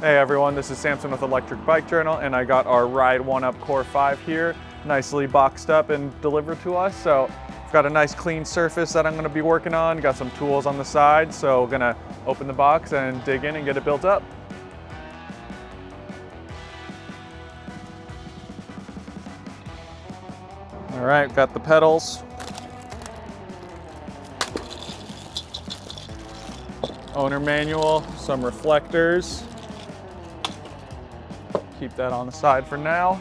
Hey everyone, this is Samson with Electric Bike Journal, and I got our Ride1up Core-5 here, nicely boxed up and delivered to us. So I've got a nice clean surface that I'm gonna be working on, got some tools on the side, so we're gonna open the box and dig in and get it built up. All right, got the pedals. Owner manual, some reflectors. Keep that on the side for now.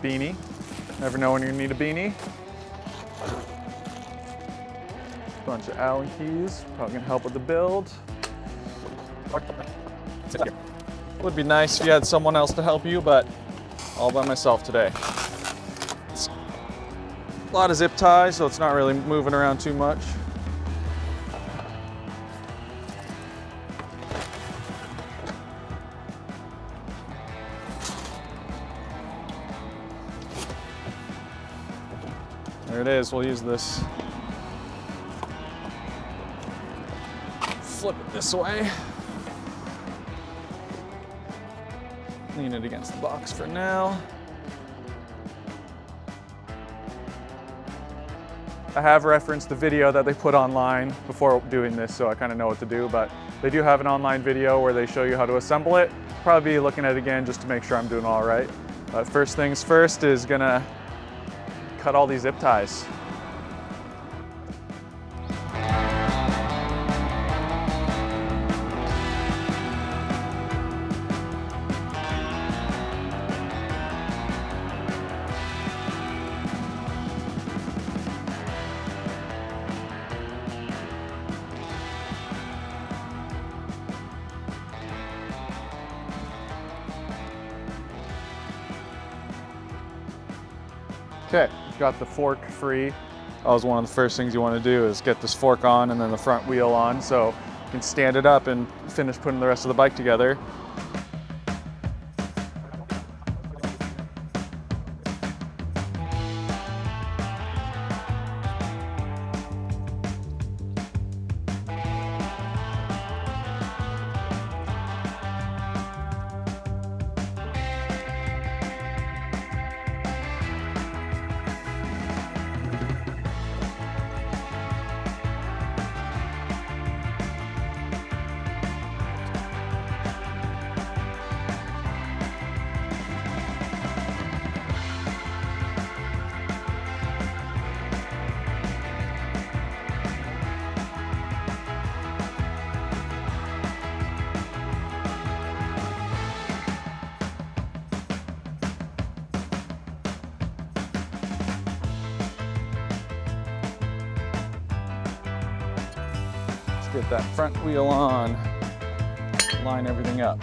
Beanie. Never know when you need a beanie. Bunch of Allen keys, probably gonna help with the build. Would be nice if you had someone else to help you, but all by myself today. A lot of zip ties, so it's not really moving around too much. There it is, we'll use this. Flip it this way. Lean it against the box for now. I have referenced the video that they put online before doing this, so I kind of know what to do, but they do have an online video where they show you how to assemble it. Probably be looking at it again just to make sure I'm doing all right. But first things first is gonna cut all these zip ties. Okay, got the fork free. That was one of the first things you want to do is get this fork on and then the front wheel on so you can stand it up and finish putting the rest of the bike together. Get that front wheel on, line everything up.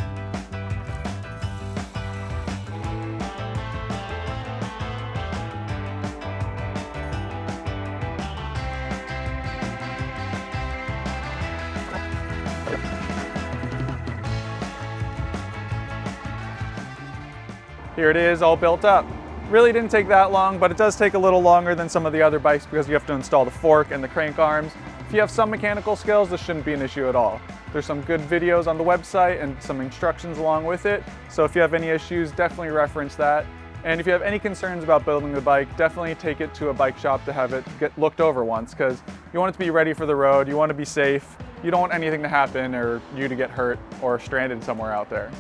Here it is, all built up. Really didn't take that long, but it does take a little longer than some of the other bikes because you have to install the fork and the crank arms. If you have some mechanical skills, this shouldn't be an issue at all. There's some good videos on the website and some instructions along with it. So if you have any issues, definitely reference that. And if you have any concerns about building the bike, definitely take it to a bike shop to have it get looked over once, because you want it to be ready for the road, you want to be safe, you don't want anything to happen or you to get hurt or stranded somewhere out there.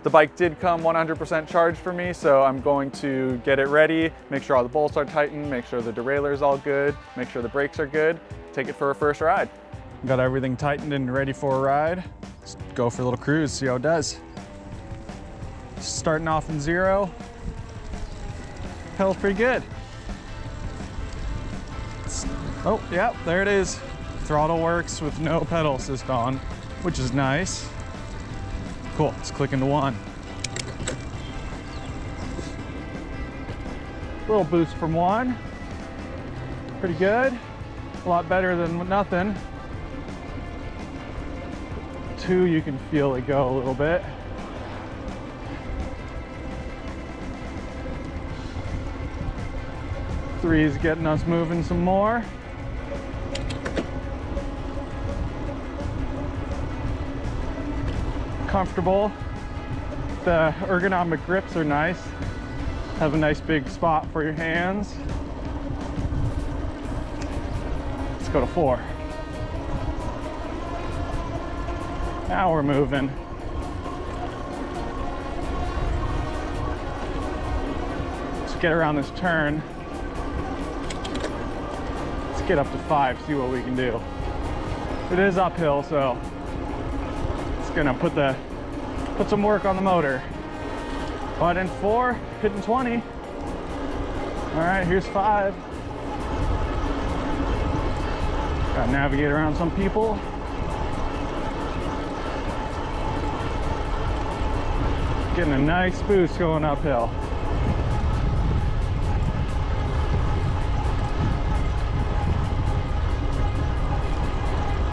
The bike did come 100% charged for me, so I'm going to get it ready, make sure all the bolts are tightened, make sure the derailleur is all good, make sure the brakes are good, take it for a first ride. Got everything tightened and ready for a ride. Let's go for a little cruise, see how it does. Starting off in zero, pedal's pretty good. Oh, yeah, there it is. Throttle works with no pedal assist on, which is nice. Cool, let's click into one. Little boost from one. Pretty good. A lot better than nothing. Two, you can feel it go a little bit. Three is getting us moving some more. comfortable. The ergonomic grips are nice. Have a nice big spot for your hands. Let's go to 4. Now we're moving. Let's get around this turn. Let's get up to 5, see what we can do. It is uphill, so it's gonna put some work on the motor. But in 4, hitting 20. All right, here's 5. Gotta navigate around some people. Getting a nice boost going uphill.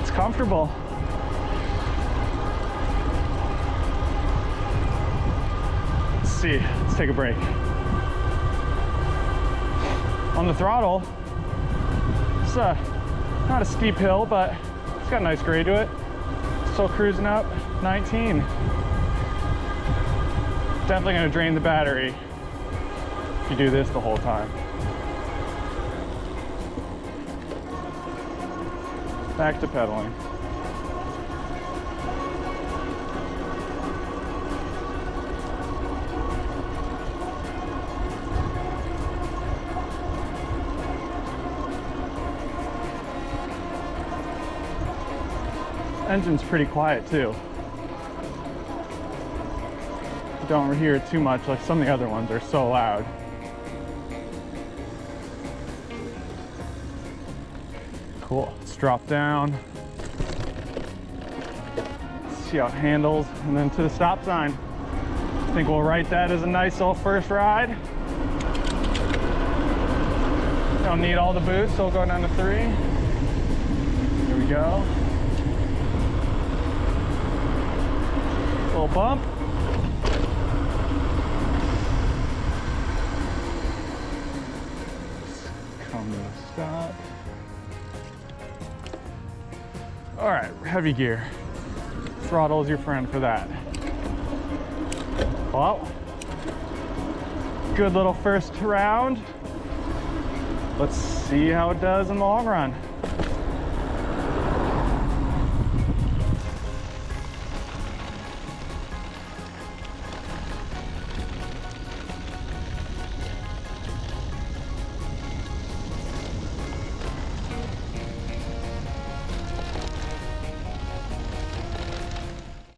It's comfortable. Let's see, let's take a break. On the throttle, it's not a steep hill, but it's got a nice grade to it. Still cruising up 19. Definitely gonna drain the battery if you do this the whole time. Back to pedaling. Engine's pretty quiet too. Don't hear it too much like some of the other ones are so loud. Cool, let's drop down. See how it handles, and then to the stop sign. I think we'll write that as a nice little first ride. Don't need all the boost, so we'll go down to 3. Here we go. Little bump. Come to a stop. All right, heavy gear. Throttle is your friend for that. Well, good little first round. Let's see how it does in the long run.